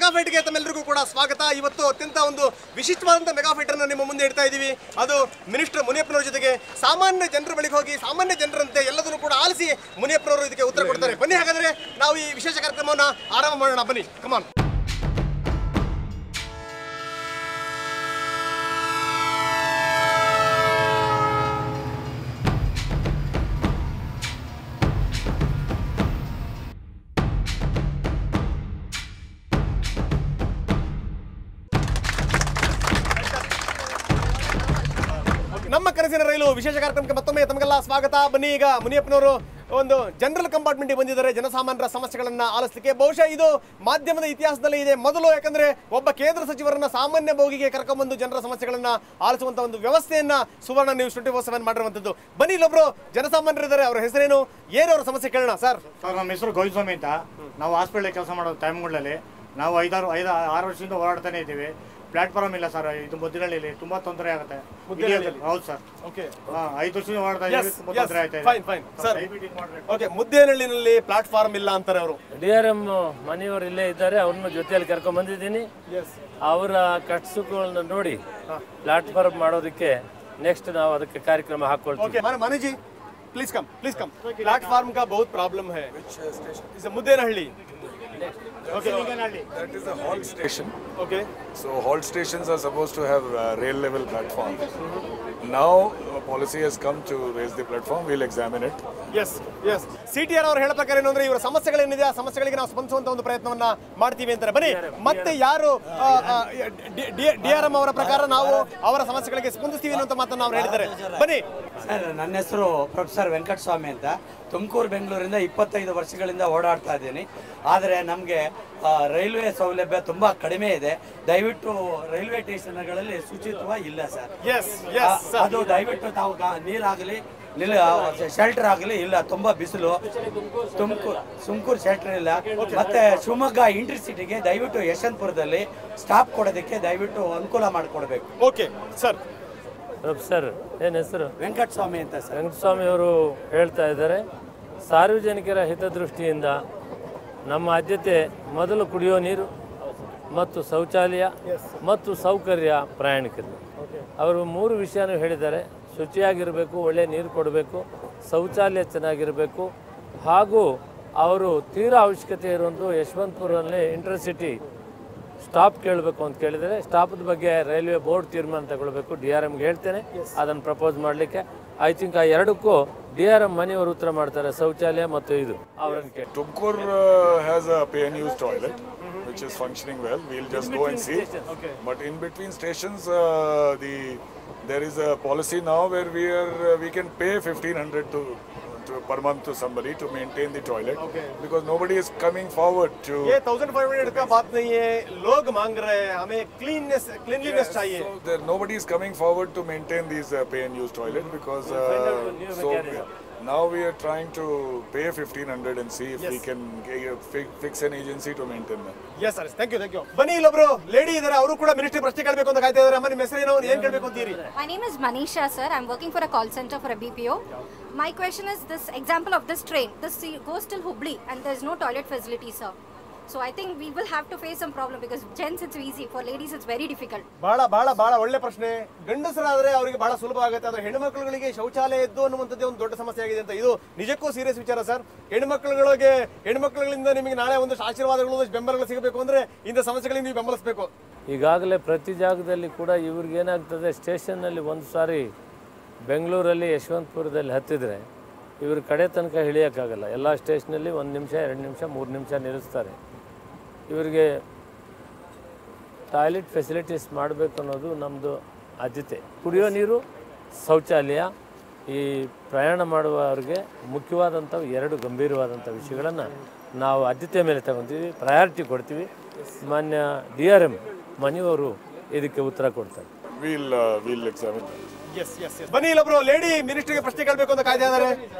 Mega ಫೈಟ್ಗೆ ತಮ್ಮೆಲ್ಲರಿಗೂ ಕೂಡ ಸ್ವಾಗತ. ಇವತ್ತು ಅತ್ಯಂತ ಒಂದು ವಿಶಿಷ್ಟವಾದಂಥ ಮೆಗಾ ಫೈಟ್ ಅನ್ನು ನಿಮ್ಮ ಮುಂದೆ ಇಡ್ತಾ ಇದ್ದೀವಿ. ಅದು ಮಿನಿಸ್ಟರ್ ಮುನಿಯಪ್ಪನವರ ಜೊತೆಗೆ ಸಾಮಾನ್ಯ ಜನರ ಬಳಿಗೆ ಹೋಗಿ ಸಾಮಾನ್ಯ ಜನರಂತೆ ಎಲ್ಲದನ್ನು ಕೂಡ ಆಲಿಸಿ ಮುನಿಯಪ್ಪನವರು ಇದಕ್ಕೆ ಉತ್ತರ ಕೊಡ್ತಾರೆ. ಬನ್ನಿ, ಹಾಗಾದ್ರೆ ನಾವು ಈ ವಿಶೇಷ ಕಾರ್ಯಕ್ರಮವನ್ನು ಆರಂಭ ಮಾಡೋಣ. ಬನ್ನಿ, ಕಮಾನ್. ನಮ್ಮ ಕನಸಿನ ರೈಲು ವಿಶೇಷ ಕಾರ್ಯಕ್ರಮಕ್ಕೆ ಮತ್ತೊಮ್ಮೆ ತಮಗೆಲ್ಲ ಸ್ವಾಗತ. ಬನ್ನಿ, ಈಗ ಮುನಿಯಪ್ಪನವರು ಒಂದು ಜನರಲ್ ಕಂಪಾರ್ಟ್ಮೆಂಟ್ಗೆ ಬಂದಿದ್ದಾರೆ ಜನಸಾಮಾನ್ಯರ ಸಮಸ್ಯೆಗಳನ್ನು ಆಲಿಸಲಿಕ್ಕೆ. ಬಹುಶಃ ಇದು ಮಾಧ್ಯಮದ ಇತಿಹಾಸದಲ್ಲಿ ಇದೆ ಮೊದಲು, ಯಾಕಂದ್ರೆ ಒಬ್ಬ ಕೇಂದ್ರ ಸಚಿವರನ್ನ ಸಾಮಾನ್ಯ ಬೋಗಿಗೆ ಕರ್ಕೊಂಡ್ಬಂದು ಜನರ ಸಮಸ್ಯೆಗಳನ್ನ ಆಲಿಸುವಂತ ಒಂದು ವ್ಯವಸ್ಥೆಯನ್ನ ಸುವರ್ಣ ನ್ಯೂಸ್ 24/7 ಮಾಡಿರುವಂತದ್ದು. ಬನ್ನಿ, ಇಲ್ಲೊಬ್ರು ಜನಸಾಮಾನ್ಯರಿದ್ದಾರೆ, ಅವರ ಹೆಸರೇನು, ಏನು ಅವರ ಸಮಸ್ಯೆ ಕೇಳೋಣ. ಸರ್, ನಮ್ಮ ಹೆಸರು ಗೋವಿಂದಸ್ವಾಮಿ ಅಂತ. ನಾವು ಹಾಸ್ಪಿಟಲ್ ಕೆಲಸ ಮಾಡೋ ಟೈಮ್ಗಳಲ್ಲಿ ನಾವು 6 ವರ್ಷದಿಂದ ಹೋರಾಡ್ತಾನೆ ಇದ್ದೀವಿ. ಪ್ಲಾಟ್ಫಾರ್ಮ್ ಇಲ್ಲ ಸರ್, ಇದು ಮುದ್ದೇನಹಳ್ಳಿಯಲ್ಲಿ ತುಂಬಾ ತೊಂದರೆ ಆಗುತ್ತೆ. ಹೌದು ಸರ್, 5 ವರ್ಷದಿಂದ ಹೋರಾಡ್ತಾ ಇದ್ದೀವಿ, ತುಂಬಾ ತೊಂದರೆ ಆಯ್ತಾ. ಮುದ್ದೇನಹಳ್ಳಿನಲ್ಲಿ ಪ್ಲಾಟ್ಫಾರ್ಮ್ ಇಲ್ಲ ಅಂತಾರೆ ಅವರು. DRM ಮನೆಯವರು ಇಲ್ಲೇ ಇದ್ದಾರೆ, ಅವ್ರನ್ನ ಜೊತೆಯಲ್ಲಿ ಕರ್ಕೊಂಡ್ ಬಂದಿದ್ದೀನಿ. ಅವರ ಕಟ್ಸುಗಳನ್ನ ನೋಡಿ ಪ್ಲಾಟ್ಫಾರ್ಮ್ ಮಾಡೋದಕ್ಕೆ ನೆಕ್ಸ್ಟ್ ನಾವು ಅದಕ್ಕೆ ಕಾರ್ಯಕ್ರಮ ಹಾಕೊಳ್ತೀವಿ. ಮನುಜಿ, प्लीज कम प्लेटफॉर्म का बहुत प्रॉब्लम है. It's मुद्देनहಳ್ಳಿ. Okay. That is a halt station. Okay. So halt stations are supposed to have rail level platforms. Now policy has come to raise the platform. We'll examine it. Yes. CTR ಅವರು ಹೇಳೋ ಪ್ರಕಾರ ಏನು ಅಂದ್ರೆ ಇವರ ಸಮಸ್ಯೆಗಳೇನಿದೆ ಆ ಸಮಸ್ಯೆಗಳಿಗೆ ನಾವು ಸ್ಪಂದಿಸುವಂತ ಒಂದು ಪ್ರಯತ್ನವನ್ನ ಮಾಡ್ತೀವಿ ಅಂತಾರೆ. ಬನ್ನಿ, ಮತ್ತೆ ಯಾರು DRM ಅವರ ಪ್ರಕಾರ ನಾವು ಅವರ ಸಮಸ್ಯೆಗಳಿಗೆ ಸ್ಪಂದಿಸ್ತೀವಿ ಅನ್ನೋ ಮಾತನ್ನು ಅವ್ರು ಹೇಳಿದ್ದಾರೆ. ಬನ್ನಿ ಸರ್, ನನ್ನ ಹೆಸರು ಪ್ರೊಫೆಸರ್ ವೆಂಕಟಸ್ವಾಮಿ ಅಂತ. ತುಮಕೂರು ಬೆಂಗಳೂರಿಂದ 25 ವರ್ಷಗಳಿಂದ ಓಡಾಡ್ತಾ ಇದ್ದೀನಿ. ಆದರೆ ನಮಗೆ ರೈಲ್ವೆ ಸೌಲಭ್ಯ ತುಂಬ ಕಡಿಮೆ ಇದೆ. ದಯವಿಟ್ಟು ರೈಲ್ವೆ ಸ್ಟೇಷನ್ಗಳಲ್ಲಿ ಶುಚಿತ್ವ ಇಲ್ಲ ಸರ್. ಅದು ದಯವಿಟ್ಟು ತಾವು ನೀರಾಗಲಿ ಶೆಲ್ಟರ್ ಆಗಲಿ ಇಲ್ಲ, ತುಂಬ ಬಿಸಿಲು. ತುಮಕೂರು ಶೆಲ್ಟರ್ ಇಲ್ಲ. ಮತ್ತೆ ಶಿವಮೊಗ್ಗ ಇಂಟರ್ಸಿಟಿಗೆ ದಯವಿಟ್ಟು ಯಶವಂತಪುರದಲ್ಲಿ ಸ್ಟಾಪ್ ಕೊಡೋದಕ್ಕೆ ದಯವಿಟ್ಟು ಅನುಕೂಲ ಮಾಡಿಕೊಡ್ಬೇಕು. Okay sir. ಪ್ರೊಫೆಸರ್ ಏನು ಹೆಸರು? ವೆಂಕಟಸ್ವಾಮಿ ಅಂತ ಸರ್. ವೆಂಕಟಸ್ವಾಮಿ ಅವರು ಹೇಳ್ತಾ ಇದ್ದಾರೆ, ಸಾರ್ವಜನಿಕರ ಹಿತದೃಷ್ಟಿಯಿಂದ ನಮ್ಮ ಆದ್ಯತೆ ಮೊದಲು ಕುಡಿಯೋ ನೀರು ಮತ್ತು ಶೌಚಾಲಯ ಮತ್ತು ಸೌಕರ್ಯ ಪ್ರಯಾಣಿಕರು. ಅವರು 3 ವಿಷಯನೂ ಹೇಳಿದ್ದಾರೆ. ಶುಚಿಯಾಗಿರಬೇಕು, ಒಳ್ಳೆ ನೀರು ಕೊಡಬೇಕು, ಶೌಚಾಲಯ ಚೆನ್ನಾಗಿರಬೇಕು, ಹಾಗೂ ಅವರು ತೀರಾ ಅವಶ್ಯಕತೆ ಇರುವಂಥ ಯಶವಂತಪುರಲ್ಲಿ ಇಂಟರ್ಸಿಟಿ ಸ್ಟಾಪ್ ಕೇಳಬೇಕು ಅಂತ ಕೇಳಿದರೆ ಸ್ಟಾಪದ ಬಗ್ಗೆ ರೈಲ್ವೆ ಬೋರ್ಡ್ ತೀರ್ಮಾನ ತಗೊಳ್ಬೇಕು. DRMಗೆ ಹೇಳ್ತೇನೆ ಅದನ್ನು ಪ್ರಪೋಸ್ ಮಾಡಲಿಕ್ಕೆ. ಐ ಥಿಂಕ್ ಆ ಎರಡಕ್ಕೂ DRM ಮನೆಯವರು ಉತ್ತರ ಮಾಡ್ತಾರೆ, ಶೌಚಾಲಯ ಮತ್ತು ಇದು. ಅವರನ್ನು ಕೇಳಿ. Tumkur has a pay and use toilet which is functioning well. We'll just go and see. But in between stations there is a policy now where we can pay 1,500 to per month to somebody to maintain the toilet, because nobody is coming forward to. ये 1500 का बात नहीं है, लोग मांग रहे हैं, हमें cleanliness चाहिए. So there nobody is coming forward to maintain these pay and use toilet, because now we are trying to pay 1,500 and see if we can fix an agency to maintain them. Yes sir, thank you. ಬನ್ನಿ, ಇಲ್ಲೊಬ್ರು lady ಇದ್ದಾರೆ, ಅವರು ಕೂಡ ministry ಪ್ರಶ್ನೆ ಕೇಳಬೇಕು ಅಂತ ಕಾಯ್ತಾ ಇದ್ದಾರೆ. ಅಮ್ಮ, ನಿಮ್ಮ ಹೆಸರೇನು, ಏನು ಕೇಳಬೇಕು ಅಂತೀರಿ? My name is Manisha sir. I'm working for a call center for a BPO. My question is this example of this train. This goes till Hubli and there's no toilet facility, sir. So I think we will have to face some problem, because gents it's easy, for ladies it's very difficult. ಬಹಳ ಒಳ್ಳೆ ಪ್ರಶ್ನೆ. ಗಂಡಸರಾದ್ರೆ ಅವರಿಗೆ ಬಹಳ ಸುಲಭ ಆಗುತ್ತೆ, ಆದರೆ ಹೆಣ್ಣುಮಕ್ಕಳುಗಳಿಗೆ ಶೌಚಾಲಯ ಇದ್ದು ಅನ್ನುವಂಥದ್ದೇ ಒಂದು ದೊಡ್ಡ ಸಮಸ್ಯೆ ಆಗಿದೆ ಅಂತ. ಇದು ನಿಜಕ್ಕೂ ಸೀರಿಯಸ್ ವಿಚಾರ ಸರ್. ಹೆಣ್ಣುಮಕ್ಕಳುಗಳಿಂದ ನಿಮಗೆ ನಾಳೆ ಒಂದಷ್ಟು ಆಶೀರ್ವಾದಗಳು, ಒಂದಷ್ಟು ಬೆಂಬಲಗಳು ಸಿಗಬೇಕು ಅಂದ್ರೆ ಇಂಥ ಸಮಸ್ಯೆಗಳಿಗೆ ನೀವು ಬೆಂಬಲಿಸಬೇಕು. ಈಗಾಗಲೇ ಪ್ರತಿ ಜಾಗದಲ್ಲಿ ಕೂಡ ಇವ್ರಿಗೆ ಏನಾಗ್ತದೆ, ಸ್ಟೇಷನ್ನಲ್ಲಿ ಒಂದು ಸಾರಿ ಬೆಂಗಳೂರಲ್ಲಿ ಯಶವಂತಪುರದಲ್ಲಿ ಹತ್ತಿದ್ರೆ ಇವ್ರ ಕಡೆ ತನಕ ಇಳಿಯೋಕ್ಕಾಗಲ್ಲ. ಎಲ್ಲ ಸ್ಟೇಷನಲ್ಲಿ 1 ನಿಮಿಷ 2 ನಿಮಿಷ 3 ನಿಮಿಷ ನಿಲ್ಲಿಸ್ತಾರೆ. ಇವರಿಗೆ ಟಾಯ್ಲೆಟ್ ಫೆಸಿಲಿಟೀಸ್ ಮಾಡಬೇಕು ಅನ್ನೋದು ನಮ್ಮದು ಆದ್ಯತೆ. ಕುಡಿಯೋ ನೀರು, ಶೌಚಾಲಯ, ಈ ಪ್ರಯಾಣ ಮಾಡುವವರಿಗೆ ಮುಖ್ಯವಾದಂಥ 2 ಗಂಭೀರವಾದಂಥ ವಿಷಯಗಳನ್ನು ನಾವು ಆದ್ಯತೆ ಮೇಲೆ ತಗೊತೀವಿ, ಪ್ರಯಾರಿಟಿ ಕೊಡ್ತೀವಿ. ಮಾನ್ಯ DRM ಮನೆಯವರು ಇದಕ್ಕೆ ಉತ್ತರ ಕೊಡ್ತಾರೆ. We'll examine. Yes. ಬನ್ನಿ, ಇಲ್ಲೊಬ್ರು ಲೇಡಿ ಮಿನಿಸ್ಟ್ರಿಗೆ ಪ್ರಶ್ನೆ ಕೇಳಬೇಕು ಅಂತ ಕಾಯ್ತಾ ಇದ್ದಾರೆ.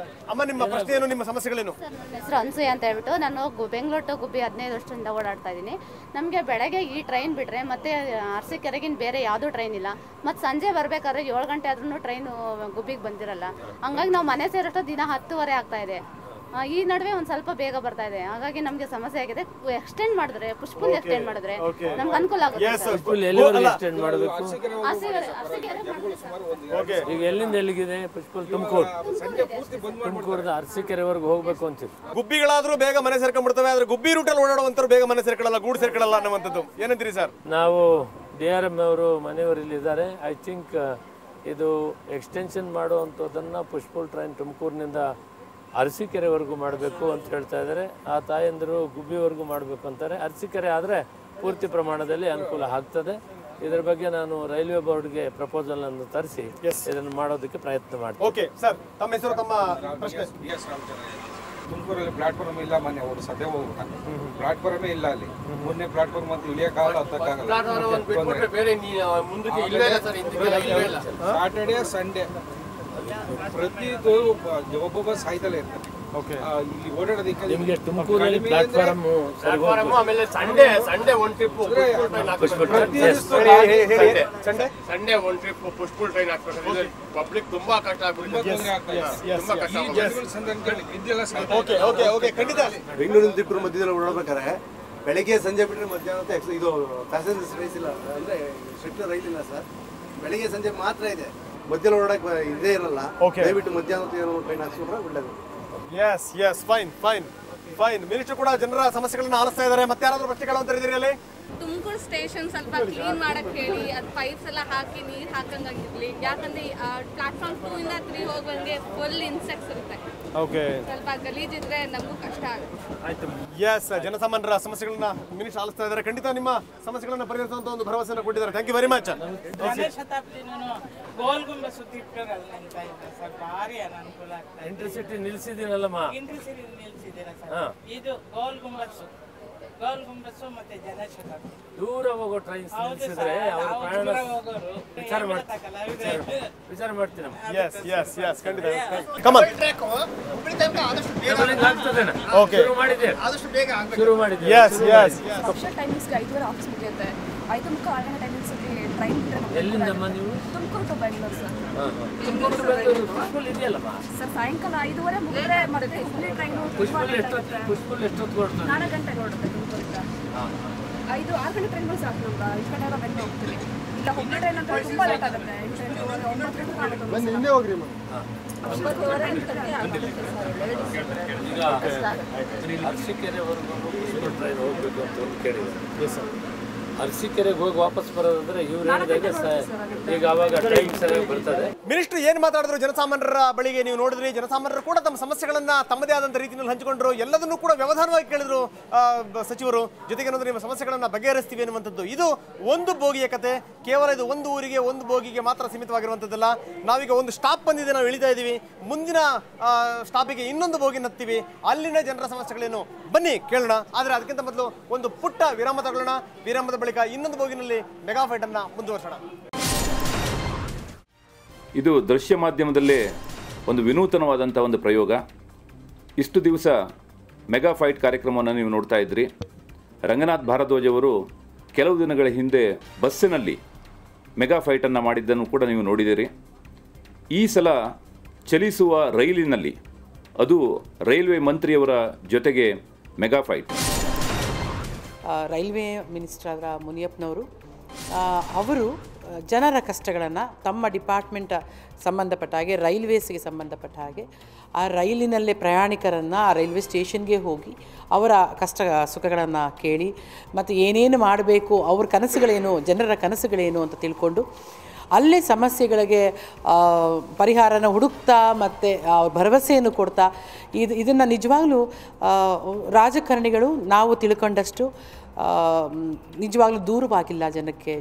ಅಮ್ಮ, ನಿಮ್ಮ ಪ್ರಶ್ನೆ ಏನು, ನಿಮ್ಮ ಸಮಸ್ಯೆಗಳೇನು? ನನ್ನ ಹೆಸರು ಅನ್ಸೂಯ ಅಂತ ಹೇಳ್ಬಿಟ್ಟು ನಾನು ಬೆಂಗಳೂರು ಟು ಗುಬ್ಬಿ 15 ವರ್ಷದಿಂದ ಓಡಾಡ್ತಾ ಇದ್ದೀನಿ. ನಮಗೆ ಬೆಳಗ್ಗೆ ಈ ಟ್ರೈನ್ ಬಿಟ್ಟರೆ ಮತ್ತೆ ಅರಸೀಕೆರೆಗಿನ ಬೇರೆ ಯಾವುದೂ ಟ್ರೈನ್ ಇಲ್ಲ. ಮತ್ತು ಸಂಜೆ ಬರಬೇಕಾದ್ರೆ 7 ಗಂಟೆ ಆದ್ರೂ ಟ್ರೈನು ಗುಬ್ಬಿಗೆ ಬಂದಿರಲ್ಲ. ಹಂಗಾಗಿ ನಾವು ಮನೆ ಸೇರೋಷ್ಟು ದಿನ 10:30 ಆಗ್ತಾ ಇದೆ. ಈ ನಡುವೆ ಒಂದು ಸ್ವಲ್ಪ ಬೇಗ ಬರ್ತಾ ಇದೆ, ಹಾಗಾಗಿ ನಮಗೆ ಸಮಸ್ಯೆ ಆಗಿದೆ. ಎಕ್ಸ್ಟೆಂಡ್ ಮಾಡಿದ್ರೆ ಪುಷ್ಪುಲ್ ಎಕ್ಸ್ಟೆಂಡ್ ಮಾಡಿದ್ರೆ ನಮ್ಗೆ ಅನುಕೂಲ ಆಗುತ್ತೆ. ಎಲ್ಲಿವರೆಗೆ ಎಕ್ಸ್ಟೆಂಡ್ ಮಾಡಬೇಕು? ಈಗ ಎಲ್ಲಿಂದ ಎಲ್ಲಿಗಿದೆ ಪುಷ್ಪುಲ್? ತುಮಕೂರದ ಅರಸೀಕೆರೆವರೆಗೂ ಹೋಗ್ಬೇಕು ಅಂತೀವಿ. ಗುಬ್ಬಿಗಳಾದ್ರೂ ಬೇಗ ಮನೆ ಸೇರ್ಕೊಂಡ್ಬಿಡ್ತವೆ, ಆದ್ರೆ ಗುಬ್ಬಿ ರೂಟಲ್ಲಿ ಓಡಾಡುವಂತರು ಬೇಗ ಮನೆ ಸೇರ್ಕೊಳ್ಳಲ್ಲ, ಗೂಡು ಸೇರ್ಕೊಳ್ಳಲ್ಲ ಅನ್ನುವಂಥದ್ದು ಏನಂತೀರಿ ಸರ್? ನಾವು DRM ಅವರು ಮನೆಯವರಲ್ಲಿ ಇದ್ದಾರೆ. ಐ ಥಿಂಕ್ ಇದು ಎಕ್ಸ್ಟೆನ್ಷನ್ ಮಾಡುವಂಥದ್ದನ್ನು ಪುಷ್ಪುಲ್ ಟ್ರೈನ್ ತುಮಕೂರಿನಿಂದ ಅರಸೀಕೆರೆವರೆಗೂ ಮಾಡಬೇಕು ಅಂತ ಹೇಳ್ತಾ ಇದ್ದಾರೆ. ಆ ತಾಯಂದಿರು ಗುಬ್ಬಿವರೆಗೂ ಮಾಡಬೇಕು ಅಂತಾರೆ. ಅರಸೀಕೆರೆ ಆದರೆ ಪೂರ್ತಿ ಪ್ರಮಾಣದಲ್ಲಿ ಅನುಕೂಲ ಆಗ್ತದೆ. ಇದರ ಬಗ್ಗೆ ನಾನು ರೈಲ್ವೆ ಬೋರ್ಡ್ಗೆ ಪ್ರಪೋಸಲ್ ಅನ್ನು ತರಿಸಿ ಇದನ್ನು ಮಾಡೋದಕ್ಕೆ ಪ್ರಯತ್ನ ಮಾಡ್ತೀನಿ. ಓಕೆ ಸರ್, ತಮ್ಮ ಹೆಸರು, ತಮ್ಮ ಪ್ರಶ್ನೆ? ತುಮಕೂರಲ್ಲಿ ಪ್ಲಾಟ್ಫಾರ್ಮ್ ಇಲ್ಲ, ಮೊನ್ನೆ ಅವರು ಸದ್ಯ ಹೋಗ್ಬಿಟ್ಟ. ಪ್ಲಾಟ್ಫಾರ್ಮೇ ಇಲ್ಲ ಅಲ್ಲಿ. ಮೊನ್ನೆ ಪ್ಲಾಟ್ಫಾರ್ಮ್ ಅಂತ ಇಳಿಯಕ್ಕಾಗಲ್ಲ, ಹತ್ತಕ್ಕಾಗಲ್ಲ. ಸಾಟರ್ಡೆ ಸಂಡೇ ಪ್ರತಿದು ಒಬ್ಬ ಬಸ್ ಸಾಯ್ತಲೇ ಇರ್ತಾರೆ. ಇಲ್ಲಿ ಓಡಾಡೋದಕ್ಕೆ ನಿಮಗೆ ತುಮಕೂರಲ್ಲಿ ಪ್ಲಾಟ್ಫಾರ್ಮ್ ಆಮೇಲೆ ಸಂಡೇ ಒಂದು ಟ್ರಿಪ್ ಸಂಡೇ ಒಂದು ಟ್ರಿಪ್ ಪುಷ್ಪುಲ್ ಟ್ರೈನ್ ಹಾಕ್ಬೇಕು. ಪಬ್ಲಿಕ್ ತುಂಬಾ ಕಷ್ಟ ಆಗ್ಬಿಟ್ಟಿದೆ. ಬೆಂಗಳೂರಿನ ತಿಪ್ಪೂರು ಮಧ್ಯದಲ್ಲಿ ಓಡಾಡ್ಬೇಕಾದ್ರೆ ಬೆಳಗ್ಗೆ ಸಂಜೆ ಬಿಟ್ಟರೆ ಮಧ್ಯಾಹ್ನ ಇದು ಪ್ಯಾಸೆಂಜರ್ಸ್ ರೈಸ್ ಇಲ್ಲ, ಅಂದ್ರೆ ಶೆಟ್ಲರ್ ರೈಲ್ ಇಲ್ಲ ಸರ್. ಬೆಳಗ್ಗೆ ಸಂಜೆ ಮಾತ್ರ ಇದೆ, ಮಧ್ಯದಲ್ಲಿ ಓಡಾಡಕ್ಕೆ ಇದೇ ಇರಲ್ಲ. ದಯವಿಟ್ಟು ಮಧ್ಯಾಹ್ನ ಟ್ರೈನ್ ಹಾಕ್ಸ್ಕೊಂಡ್ರೆ ಒಳ್ಳೇದು. ಫೈನ್. ಮಿನಿಸ್ಟರ್ ಕೂಡ ಜನರ ಸಮಸ್ಯೆಗಳನ್ನ ಆಲಿಸ್ತಾ ಇದ್ದಾರೆ. ಮತ್ತೆ ಯಾರಾದ್ರೂ ಪ್ರಶ್ನೆಗಳು ಅಂತ ಇದ್ದೀರಿ ಅಲ್ಲಿ? ತುಮಕೂರು ಸ್ಟೇಷನ್ ಸ್ವಲ್ಪ ಕ್ಲೀನ್ ಮಾಡಕ್ ಹೇಳಿ, ಅದು ಪೈಪ್ಸ್ ಎಲ್ಲ ಹಾಕಿ ನೀರು ಹಾಕಂಗಿರ್ಲಿ. ಯಾಕಂದ್ರೆ ಪ್ಲಾಟ್ಫಾರ್ಮ್ 2 ಇಂದ 3 ಹೋಗುವಂಗೆ ಫುಲ್ ಇನ್ಸೆಕ್ಟ್ಸ್ ಇರುತ್ತೆ. ಸ್ವಲ್ಪ ಗಲೀಜಿದ್ರೆ ನಮಗೂ ಕಷ್ಟ ಆಗುತ್ತೆ. ಜನಸಾಮಾನ್ಯರ ಸಮಸ್ಯೆಗಳನ್ನ ಮಿನಿಸ್ಟರ್ ಆಲಿಸ್ತಾ ಇದ್ದಾರೆ. ಖಂಡಿತ ನಿಮ್ಮ ಸಮಸ್ಯೆಗಳನ್ನ ಪರಿಹರಿಸುವಂತ ಒಂದು ಭರವಸೆಯನ್ನು ಕೊಟ್ಟಿದ್ದಾರೆ. Thank you very much. Intercity ನಿಲ್ಸಿದ್ದೀನಲ್ಲಮ್ಮ. ಇದು ಗೋಲ್ ಗುಂಬಸ್ಸು ಮತ್ತೆ ಜನಶತಾಬ್ದಿ ದೂರ ಹೋಗೋ ಟ್ರೈನ್ಸ್ ನಿಲ್ಸಿದ್ರೆ ಅವ್ರ ಪ್ರಯಾಣ ವಿಚಾರ ಮಾಡ್ತೀನಿ. ಶುರು ಮಾಡಿದ್ದೆ. ಎಲ್ಲಿಂದಮ್ಮ ನೀವು? Tumakuru to Bengaluru sir. Tumakuru to Bengaluru push pull ಇದೆಯಲ್ಲಮ್ಮ ಸರ್. ಸಾಯಂಕಾಲ 5:30 ಮುಗಿದ್ರೆ ಮತ್ತೆ ಹುಬ್ಳಿ ಟ್ರೈನು ಪುಷ್ಪುಲ್ ಎಷ್ಟೊತ್ತು ಹೊರಡ್ತದೆ? 4 ಗಂಟೆಗೆ ಹೊರಡುತ್ತೆ ತುಮಕೂರಿಂದ. 5-6 ಗಂಟೆ ಟ್ರೈನ್ಗಳು ಸಾಕು ನಮ್ಗೆ. ಈ ಕಡೆ ಎಲ್ಲ ಬೆಂಗಳೂರು ಹೋಗ್ತೀವಿ. ಇಲ್ಲ ಹುಬ್ಳಿ ಟ್ರೈನ್ ಅಂತ ತುಂಬಾ ಲೇಟ್ ಆಗುತ್ತೆ. 9 ಗಂಟೆ ಆಗುತ್ತೆ. ಹಿಂದೆ ಹೋಗ್ರಿ ಈಗ ಅರಸೀಕೆರೆವರೆಗೂ ಪುಷ್ಪುಲ್ ಟ್ರೈನ್ ಹೋಗ್ಬೇಕು ಅಂತ ಒಂದು ಕೇಳಿದ್ದಾರೆ. ಅರಸೀಕೆರೆಗೆ ಹೋಗಿ ವಾಪಸ್ ಬರೋದಂದ್ರೆ ಇವ್ರು ಹೇಳಿದಾಗ ಈಗ ಅವಾಗ ಟೈಮ್ ಸರಿಯಾಗಿ ಬರ್ತದೆ. ಮಿನಿಸ್ಟರ್ ಏನ್ ಮಾತಾಡಿದ್ರು ಜನಸಾಮಾನ್ಯರ ಬಳಿಗೆ ನೀವು ನೋಡಿದ್ರಿ. ಜನಸಾಮಾನ್ಯರು ಕೂಡ ತಮ್ಮ ಸಮಸ್ಯೆಗಳನ್ನ ತಮ್ಮದೇ ಆದಂತ ರೀತಿಯಲ್ಲಿ ಹಂಚಿಕೊಂಡ್ರು. ಎಲ್ಲದನ್ನೂ ಕೂಡ ವ್ಯವಧಾನವಾಗಿ ಕೇಳಿದ್ರು ಸಚಿವರು. ಜೊತೆಗೆ ಏನಂದ್ರೆ ನಿಮ್ಮ ಸಮಸ್ಯೆಗಳನ್ನ ಬಗೆಹರಿಸ್ತೀವಿ ಅನ್ನುವಂಥದ್ದು. ಇದು ಒಂದು ಬೋಗಿಯ ಕತೆ. ಕೇವಲ ಇದು ಒಂದು ಊರಿಗೆ ಒಂದು ಬೋಗಿಗೆ ಮಾತ್ರ ಸೀಮಿತವಾಗಿರುವಂಥದ್ದಲ್ಲ. ನಾವೀಗ ಒಂದು ಸ್ಟಾಪ್ ಬಂದಿದೆ, ನಾವು ಇಳಿತಾ ಇದ್ದೀವಿ. ಮುಂದಿನ ಸ್ಟಾಪಿಗೆ ಇನ್ನೊಂದು ಬೋಗಿ ಹತ್ತೀವಿ. ಅಲ್ಲಿನ ಜನರ ಸಮಸ್ಯೆಗಳೇನು ಬನ್ನಿ ಕೇಳೋಣ. ಆದರೆ ಅದಕ್ಕಿಂತ ಮೊದಲು ಒಂದು ಪುಟ್ಟ ವಿರಾಮ ತಗೊಳ್ಳೋಣ. ವಿರಾಮದ ಬಳಿಕ ಇನ್ನೊಂದು ಬೋಗಿನಲ್ಲಿ ಮೆಗಾ ಫೈಟ್ ಅನ್ನ ಮುಂದುವರಿಸೋಣ. ಇದು ದೃಶ್ಯ ಮಾಧ್ಯಮದಲ್ಲೇ ಒಂದು ವಿನೂತನವಾದಂಥ ಒಂದು ಪ್ರಯೋಗ. ಇಷ್ಟು ದಿವಸ ಮೆಗಾ ಫೈಟ್ ಕಾರ್ಯಕ್ರಮವನ್ನು ನೀವು ನೋಡ್ತಾ ಇದ್ರಿ. ರಂಗನಾಥ್ ಭಾರದ್ವಾಜ್ ಅವರು ಕೆಲವು ದಿನಗಳ ಹಿಂದೆ ಬಸ್ಸಿನಲ್ಲಿ ಮೆಗಾ ಫೈಟನ್ನು ಮಾಡಿದ್ದನ್ನು ಕೂಡ ನೀವು ನೋಡಿದಿರಿ. ಈ ಸಲ ಚಲಿಸುವ ರೈಲಿನಲ್ಲಿ, ಅದು ರೈಲ್ವೆ ಮಂತ್ರಿಯವರ ಜೊತೆಗೆ ಮೆಗಾ ಫೈಟ್. ರೈಲ್ವೆ ಮಿನಿಸ್ಟರ್ ಆದ ಮುನಿಯಪ್ಪನವರು ಅವರು ಜನರ ಕಷ್ಟಗಳನ್ನು ತಮ್ಮ ಡಿಪಾರ್ಟ್ಮೆಂಟ್ ಸಂಬಂಧಪಟ್ಟ ಹಾಗೆ, ರೈಲ್ವೇಸ್ಗೆ ಸಂಬಂಧಪಟ್ಟ ಹಾಗೆ ಆ ರೈಲಿನಲ್ಲೇ ಪ್ರಯಾಣಿಕರನ್ನು ಆ ರೈಲ್ವೆ ಸ್ಟೇಷನ್ಗೆ ಹೋಗಿ ಅವರ ಕಷ್ಟ ಸುಖಗಳನ್ನು ಕೇಳಿ ಮತ್ತು ಏನೇನು ಮಾಡಬೇಕು, ಅವ್ರ ಕನಸುಗಳೇನು, ಜನರ ಕನಸುಗಳೇನು ಅಂತ ತಿಳ್ಕೊಂಡು ಅಲ್ಲೇ ಸಮಸ್ಯೆಗಳಿಗೆ ಪರಿಹಾರನ ಹುಡುಕ್ತಾ ಮತ್ತು ಭರವಸೆಯನ್ನು ಕೊಡ್ತಾ ಇದನ್ನು ನಿಜವಾಗ್ಲೂ ರಾಜಕಾರಣಿಗಳು ನಾವು ತಿಳ್ಕೊಂಡಷ್ಟು ನಿಜವಾಗ್ಲೂ ದೂರವಾಗಿಲ್ಲ ಜನಕ್ಕೆ.